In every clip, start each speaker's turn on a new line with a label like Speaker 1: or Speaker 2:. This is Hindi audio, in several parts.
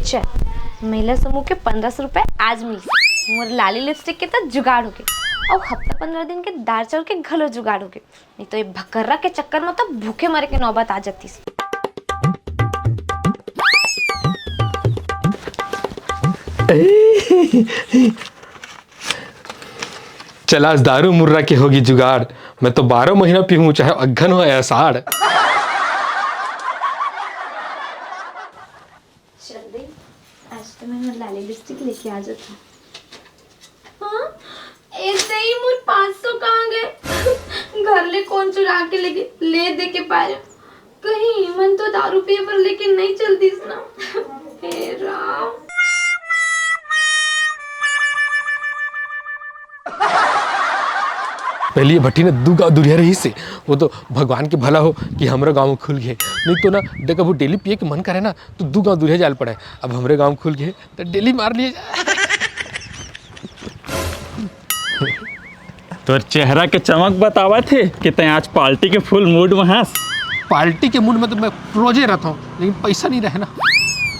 Speaker 1: चल महिला समूह के 1500 रुपए आज मिल मोर लाली लिपस्टिक के तो जुगाड़ हो गए और हफ्ता 15 दिन के दाल चावल के घलो जुगाड़ हो गए। नहीं तो ये भकर्रा के चक्कर में तो भूखे मरे के नौबत आ जाती।
Speaker 2: चल आज दारू मुर्रा की होगी जुगाड़, मैं तो 12 महीना पीऊं चाहे अघन हो या साड़।
Speaker 1: चल दे आज तो मैं लाली लिपस्टिक लेके आ जाता। हाँ ऐसे ही मुझ 500 कहाँ गए घर ले कौन चुरा के ले दे के पाए कहीं मन तो दारू पिए पर लेके नहीं चलती ना। हे राम
Speaker 2: पहले ये भट्टी ने दू गाँव दुरिया रही से, वो तो भगवान के भला हो कि हमारे गांव में खुल गए, नहीं तो ना देखा वो डेली पिए के मन करे ना तो दू गाँव दुरिया जाल पड़े। अब हमारे गांव में खुल गए तो डेली मार लिए।
Speaker 3: तोर चेहरा के चमक बतावा थे कि तय आज पार्टी के फुल मूड में हंस।
Speaker 2: पार्टी के मूड में तो मैं रोजे रहता हूँ लेकिन पैसा नहीं रहना।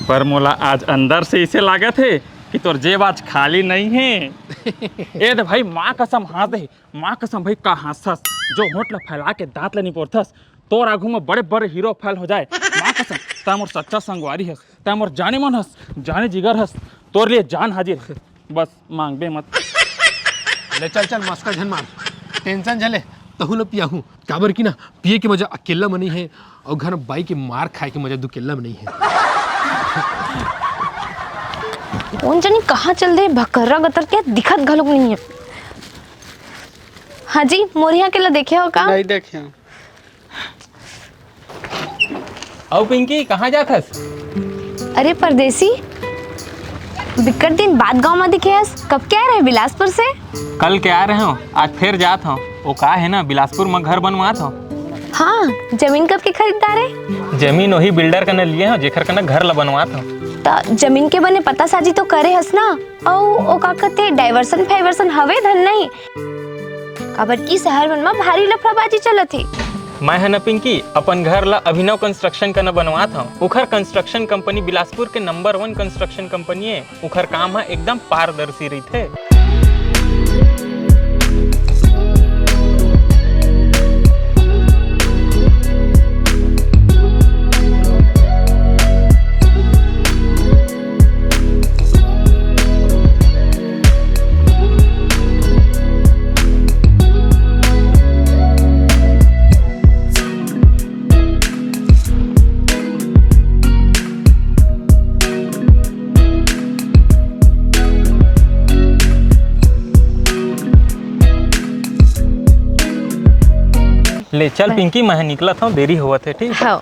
Speaker 3: पर मोला आज अंदर से इसे लागा थे कि तोर जेब आज खाली नहीं है। ए दे भाई माँ कसम हंस दे, माँ कसम भाई का हंसस जो होंठ ला फैला के दांत ला नहीं पोरथस तोर आगू में बड़े बड़े हीरो फैल हो जाए। माँ कसम ता मोर सच्चा संगवारी हस, ता मोर जाने मन हस, जाने जिगर हस, तोर लिए जान हाजिर है। बस मांग बे मत।
Speaker 2: ले चल चल मस्का झन मार, टेंशन झले तहु न पिया हूँ काबर की ना पिए के मजा अकेला में नहीं है और घर बाई के मार खाए के मजा दुकेला में नहीं है।
Speaker 1: कौन जानी कहाँ चल दे भकर्रा गतर के दिखत घलोक नहीं है। हाँ जी मोरिया के ला देखे हो का?
Speaker 4: नहीं देखे।
Speaker 3: आओ पिंकी कहाँ जात हस?
Speaker 1: अरे परदेसी बिकट दिन बाद गांव में दिखे हस, कब क्या रहे बिलासपुर से?
Speaker 3: कल के आ रहे हो, आज फिर जात हो। वो का है ना बिलासपुर में घर बनवात हो।
Speaker 1: हाँ जमीन कब के खरीदार है?
Speaker 3: जमीन वही बिल्डर का न लिए हो जेकर का न घर ला बनवात हो।
Speaker 1: तो जमीन के बने पता साजी तो करे हस ना। ओ का कहते डाइवर्सन फाइवर्सन हवे धन नहीं काबर की शहर मन में भारी लफड़ाबाजी चलत है।
Speaker 3: मैं है न पिंकी अपन घर ला अभिनव कंस्ट्रक्शन का न बनवात हूँ। उखर कंस्ट्रक्शन कंपनी बिलासपुर के नंबर 1 कंस्ट्रक्शन कंपनी है। उखर काम है एकदम पारदर्शी रही थे। ले चल पिंकी मैं निकला था देरी हुआ थे। ठीक
Speaker 1: हाँ।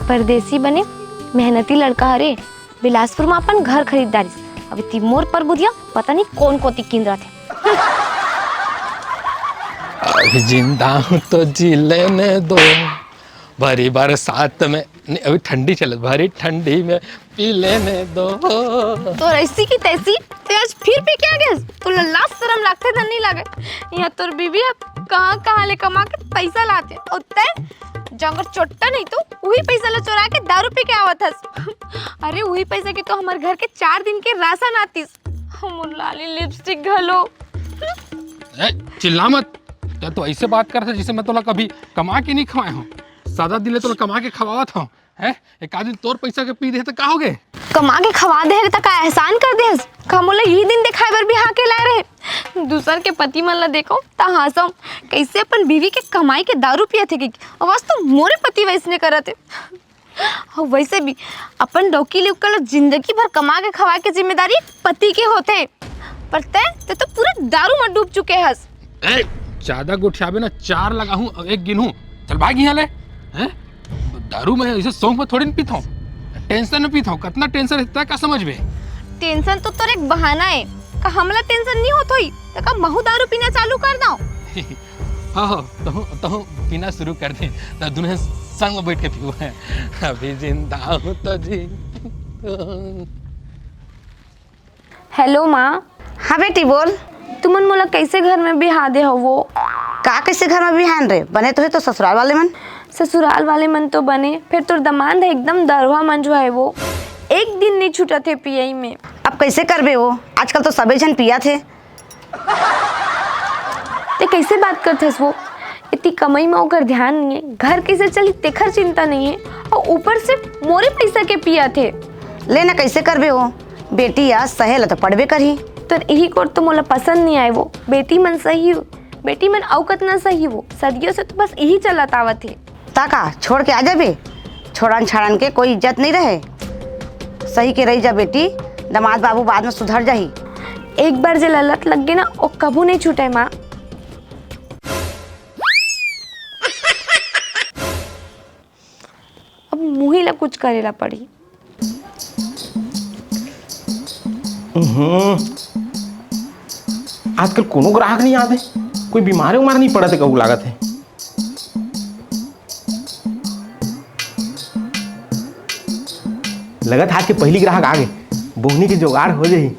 Speaker 1: परदेसी बने मेहनती लड़का हरे बिलासपुर में अपन घर खरीदारी अभी तिमोर पर बुधिया पता नहीं कौन कोती किंद्रा थे।
Speaker 2: अभी जिंदा हूँ तो जी लेने दो भरी बरसात में, नहीं अभी ठंडी चलत भरी ठंडी में पी लेने दो।
Speaker 1: तो ऐसी की तैसी ते आज फिर पी क्या गया तो लल्ला शर्म लगते धन नहीं लगे। यहाँ तोर बीबी अब कहाँ ले कमा के पैसा लाते और तय जंगर चोट्टा नहीं तो वही पैसा ला चुरा के दारू पी के आवत हस। अरे वही पैसा के तो हमारे घर के 4 दिन के राशन आतीस। हम लाली लिपस्टिक घलो।
Speaker 2: चिल्ला मत, तो ऐसे बात करते जैसे मैं तोला कभी कमा के नहीं खवाए हूँ। सादा दिले तो कमा के खवावत हूँ है। एक आदमी तोर पैसा के पी दे तो का हो गए?
Speaker 1: कमा के खवा दे तो का एहसान कर दे कमोला यही दिन दिखाए बर भी हाँ के ला रहे दूसर के पति मन ला देखो ता हंसम कैसे अपन बीवी के कमाई के दारू पिया थे आवाज तो मोरे पति वैसने करत है। और वैसे भी अपन डोकी ले जिंदगी भर कमा के खवा के जिम्मेदारी पति के होते पर ते तो पूरे दारू में डूब चुके हस।
Speaker 2: ज्यादा गुठियाबे ना 4 लगाऊं और 1 गिनूं। चल भाग यहाँ ले हैं। दारू में इसे शौक में थोड़ी न पीता हूँ, टेंशन में पीता हूँ। कितना टेंशन रहता है का समझ में?
Speaker 1: टेंशन तो तोर एक बहाना है का हमला टेंशन नहीं होत होई तो का महू दारू पीना चालू कर दो।
Speaker 2: हाँ तो पीना शुरू कर दे तो दुनिया संग में बैठ के पीओ है। अभी जिंदा हूँ तो जी।
Speaker 1: हेलो माँ। हाँ बेटी बोल। तुमन मोला कैसे घर में बिहा दे हो वो
Speaker 4: का कैसे घर में बिहान रे बने तो है तो ससुराल वाले मन।
Speaker 1: ससुराल वाले मन तो बने, फिर तो दमाद है एकदम दरवा मंजवा है वो, एक दिन नहीं छूटा थे पियई में।
Speaker 4: अब कैसे करबे वो, आजकल तो सबे जन पिया थे।
Speaker 1: ते कैसे बात करथस वो, इतनी कमाई में ओकर ध्यान नहीं है, घर कैसे चली तेखर चिंता नहीं है, और ऊपर से मोरे पैसा के पिया थे।
Speaker 4: लेना कैसे करबे वो, बेटी या सहेल तो पढ़बे करही।
Speaker 1: तो यही कोर तो मोला पसंद नहीं आए वो, बेटी मन सही हो, बेटी मन औकत ना सही वो, सदियों से तो बस यही चलत आवत है।
Speaker 4: ताका छोड़ के आ जाबे, छोड़न छाड़न के कोई इज्जत नहीं रहे, सही के रही जा बेटी, दामाद बाबू बाद में सुधर जाही।
Speaker 1: एक बार जे ललत लग गए ना वो कबू नहीं छूटे माँ। अब मुही ला कुछ करेला पड़ी।
Speaker 5: आजकल कोनो ग्राहक नहीं आते, कोई बीमार उमार नहीं पड़ते कहू लागत है। लगत आज के पहली ग्राहक आ गए, बोहनी के जुगाड़ हो जाही।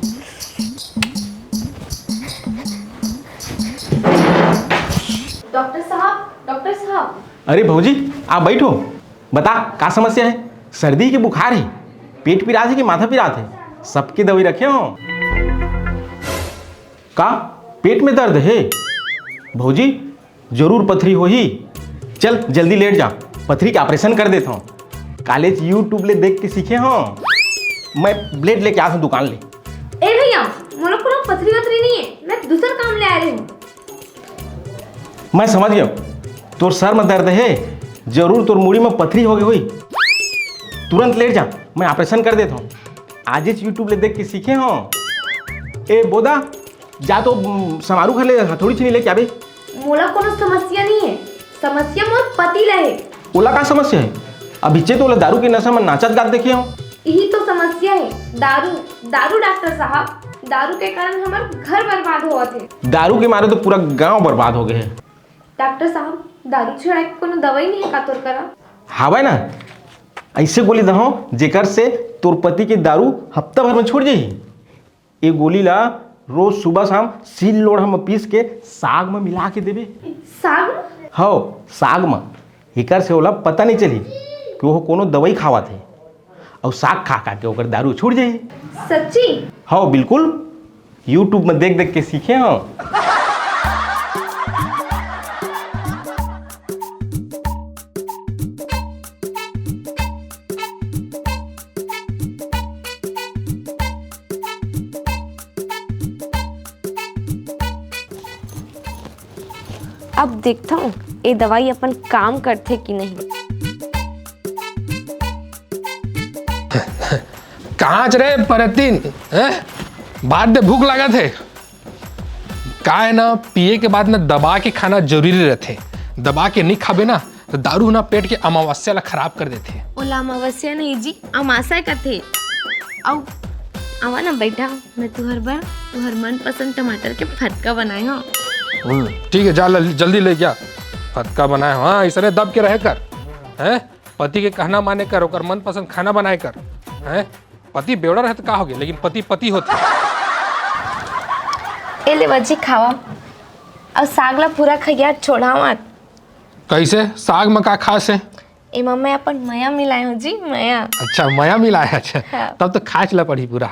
Speaker 1: डॉक्टर साहब।
Speaker 5: अरे भौजी आप बैठो, बता का समस्या है। सर्दी के बुखार है, पेट पिरात है कि माथा पिरात है, सबकी दवाई रखे हो। का पेट में दर्द है भौजी, जरूर पथरी हो ही। चल जल्दी लेट जा, पथरी का ऑपरेशन कर देता हूँ। कॉलेज यूट्यूब ले देख के सीखे हो, मैं ब्लेड लेके आता हूँ दुकान ले।
Speaker 1: ए भैया मोला कोनो पथरी वथरी नहीं है, मैं दूसरा काम ले आ रही हूँ।
Speaker 5: मैं समझ गया, तोर सर में दर्द है, जरूर तोर मुड़ी में पथरी हो गई हुई। तुरंत लेट जा, मैं ऑपरेशन कर देता हूँ। आज ही यूट्यूब ले देख के सीखे हो। ए बोदा जा तो समारू घर ले हथौड़ी छीनी लेके आबे।
Speaker 1: मोला कोनो समस्या नहीं है, समस्या मोर पति रहे।
Speaker 5: ओला का समस्या है, अभी तो ओला दारू के नशा में नाचत गात देखे हो।
Speaker 1: यही तो समस्या है, दारू डॉक्टर साहब, दारू के कारण हमार घर बर्बाद हुआ थे।
Speaker 5: दारू के मारे तो पूरा गांव बर्बाद हो गए है।
Speaker 1: डॉक्टर साहब दारू छुड़ाए के कोनो दवाई नहीं है का तोर करा?
Speaker 5: हावे ना, ऐसे गोली दहो जेकर से तोर पति के दारू हफ्ता भर में छोड़ जाही। ये गोली ला रोज सुबह शाम सील लोढ़ा में पीस के साग में मिला के देवे।
Speaker 1: साग?
Speaker 5: हो साग में, एकर से ओला पता नहीं चली कि वो कोनो दवाई खावा थे, और साग खा खा के ओकर दारू छूट जाही।
Speaker 1: सच्ची?
Speaker 5: हो बिल्कुल, यूट्यूब में देख देख के सीखे हो।
Speaker 1: अब देखता हूँ ये दवाई अपन काम करते कि नहीं।
Speaker 2: कहाँ रे परतीन हैं? बाद में भूख लगा थे का है ना, पिए के बाद ना दबा के खाना जरूरी रहते। दबा के नहीं खाबे ना तो दारू ना पेट के अमावस्या ला खराब कर देते।
Speaker 1: ओला अमावस्या नहीं जी, अमाशय का थे। आओ आवा ना बैठा, मैं तुहर मन पसंद टमाटर के फटका बनाए हो।
Speaker 2: ठीक है, जा जल्दी ले गया फटका बनाए। हाँ इसने दब के रहे कर हैं, पति के कहना माने कर, ओकर मन पसंद खाना बनाए कर हैं। पति बेवड़ा रहते का हो गया, लेकिन पति पति होते।
Speaker 1: ए ले बच्ची खावा, और सागला पूरा खैया छोड़ा मत।
Speaker 2: कैसे साग में का खास है?
Speaker 1: एमा मैं अपन माया मिलाए हूँ जी, माया।
Speaker 2: अच्छा माया मिला है, अच्छा
Speaker 1: हाँ।
Speaker 2: तब तो खाच ला पड़ी पूरा।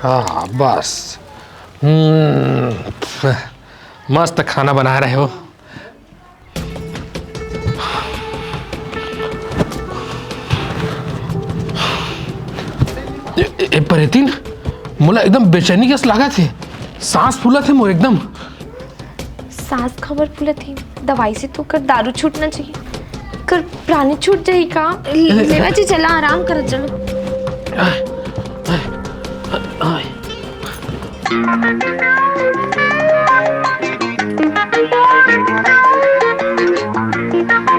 Speaker 2: हाँ बस, मस्त खाना बना रहे हो। ए परतीन मोला एकदम बेचैनी के लागा थे, सांस फूला थे मोर एकदम।
Speaker 1: सांस खबर फूला थी, दवाई से तो कर दारू छूटना चाहिए, कर प्राणी छूट जाए का। लेवा जी चला आराम कर, चलो।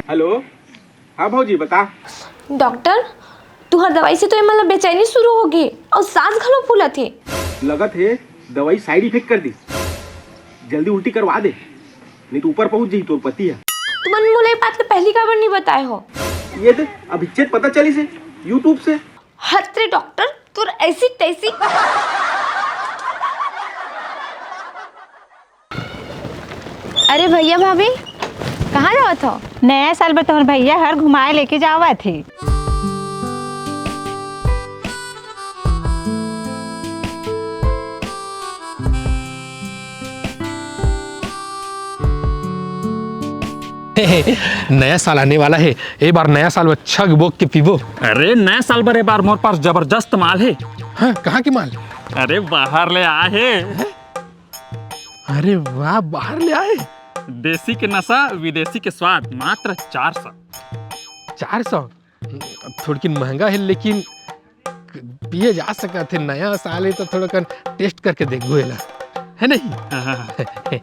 Speaker 5: हेलो, हाँ भौजी बता।
Speaker 1: डॉक्टर तुहर दवाई से तो मतलब बेचैनी शुरू हो गई और सांस घलो फूला थे।
Speaker 5: लगत है दवाई साइड इफेक्ट कर दी, जल्दी उल्टी करवा दे। नहीं तो ऊपर पहुंच जाई तोर पति है।
Speaker 1: तुम मोला ये बात ले पहली खबर नहीं बताए हो।
Speaker 5: ये दे अब इज्जत पता चली से यूट्यूब से।
Speaker 1: हट रे डॉक्टर, तुर ऐसी तैसी। अरे भैया भाभी कहाँ जावत हो?
Speaker 6: नया साल में तोहर भैया हर घुमाए लेके जावा थे।
Speaker 2: नया साल आने वाला है, एक बार नया साल में छग बोक के पीबो।
Speaker 3: अरे नया साल बारे बार मोर पास जबरदस्त माल है।
Speaker 2: हाँ, कहाँ की माल?
Speaker 3: अरे बाहर ले आए है।
Speaker 2: अरे वाह, बाहर ले आए।
Speaker 3: देसी के नशा विदेशी के स्वाद मात्र 400।
Speaker 2: 400 थोड़ी महंगा है, लेकिन पिए जा सकता थे। नया साल है तो थोड़ा कर टेस्ट करके देखो है नहीं।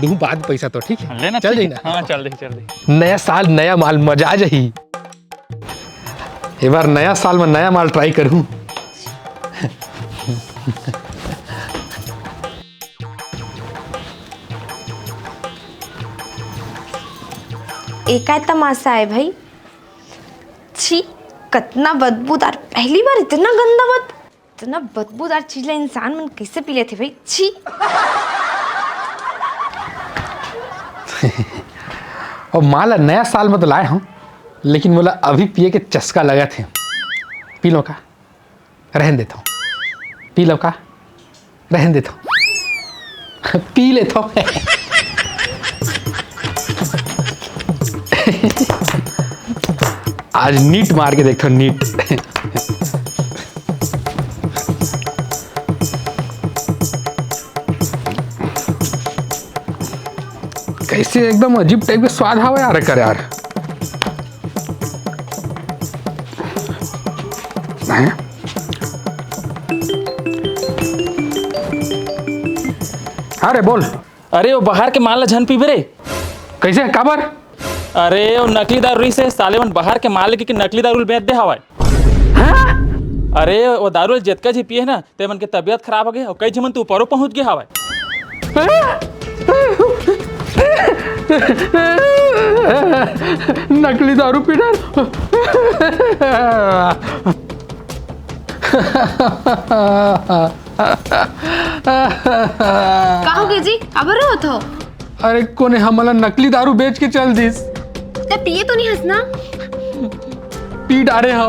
Speaker 2: दू बाद पैसा तो ठीक है,
Speaker 3: लेना
Speaker 2: चल
Speaker 3: ठीक
Speaker 2: जाइना।
Speaker 3: है। हाँ चल दे।
Speaker 2: नया साल नया माल, मजा आ जाही। एक बार नया साल में नया माल ट्राई करूं।
Speaker 1: एका तमाशा है भाई। छी, कितना बदबूदार। पहली बार इतना गंदा इतना बदबूदार चीज ला इंसान मन कैसे पी लेते भाई। छी।
Speaker 2: और माला नया साल में तो लाए हूँ, लेकिन मोला अभी पिए के चस्का लगा थे। पी लो का, रहन देता हूँ। पी लो का, रहन देता हूँ। पी लेता हूँ। आज नीट मार के देखो, नीट। कैसे एकदम अजीब टाइप के स्वाद हवा यार। कर यार अरे बोल।
Speaker 3: अरे वो बाहर के माल ला झन पीबे रे।
Speaker 2: कैसे काबर?
Speaker 3: अरे वो नकली दारू से साले मन बाहर के माल के नकली दारू बेच दे हवाए। अरे वो दारू जितका जी पिए ना ते मन के तबीयत खराब हो गई और कई जमन तू ऊपरों पहुंच गया हवाए।
Speaker 2: नकली दारू पीना।
Speaker 1: कहोगे जी, अबर होत हो?
Speaker 2: अरे कोने हमला नकली दारू बेच के चल दिस।
Speaker 1: ते पिए तो नहीं हंसना।
Speaker 2: पी डारे हो।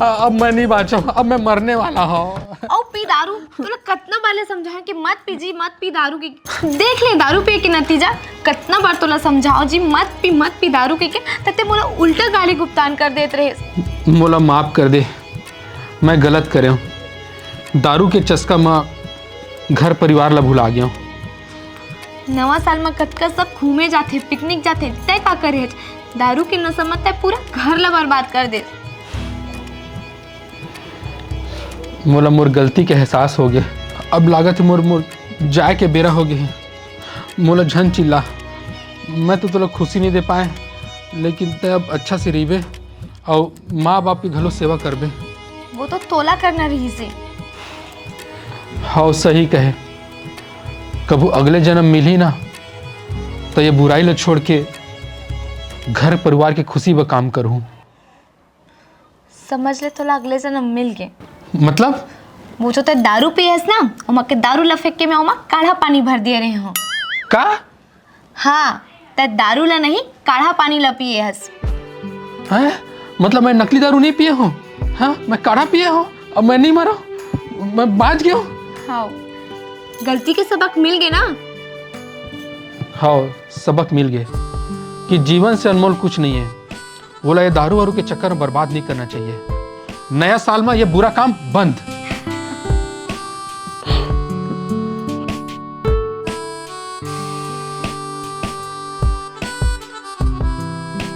Speaker 2: अब मैं नहीं बाँचा, अब मैं मरने वाला हूँ।
Speaker 1: औ पी दारू। तोला कितना बार समझाया कि मत पी जी, मत पी दारू की। देख ले दारू पिए के नतीजा। कितना बार तोला समझाओ जी मत पी दारू के तते मोला उल्टा गाली गुप्तान कर देत रहे।
Speaker 2: मोला माफ कर दे, मैं गलत करे हूँ। दारू के चस्का में घर परिवार ला भुला गया हूँ।
Speaker 1: नवा साल में कतका सब घूमे जाते, पिकनिक जाते, तय का करे? दारू के नशा में तय पूरा घर ला बर्बाद कर दे।
Speaker 2: मोला मोर गलती के एहसास हो गया। अब लागत मोर जाए के बेरा हो गई। मोला झन चिल्ला। मैं तो तोला खुशी नहीं दे पाए, लेकिन ते अब अच्छा से रहीबे और माँ बाप की घलो सेवा करबे।
Speaker 1: वो तो तोला करना रही से।
Speaker 2: हाँ सही कहे। कबू अगले जन्म मिली ना तो ये बुराई ला छोड़ के घर परिवार की खुशी व काम करूँ।
Speaker 1: समझ ले तोला अगले जन्म मिल गए।
Speaker 2: मतलब?
Speaker 1: वो जो ते दारू पियस ना, उमा के दारू ला फेंक के मैं उमा काढ़ा पानी भर दिए रहे हो।
Speaker 2: का?
Speaker 1: हाँ, ते दारू ला नहीं काढ़ा पानी ला पिए हस।
Speaker 2: हैं? मतलब मैं नकली दारू नहीं पिए हूँ? हाँ, मैं काढ़ा पिए हूँ और मैं नहीं मरा, मैं बाज गया हूँ।
Speaker 1: हाँ, गलती के सबक मिल गए ना।
Speaker 2: हाँ, सबक मिल गए कि जीवन से अनमोल कुछ नहीं है। बोला ये दारू वारू के चक्कर में बर्बाद नहीं करना चाहिए। नया साल में ये बुरा काम बंद।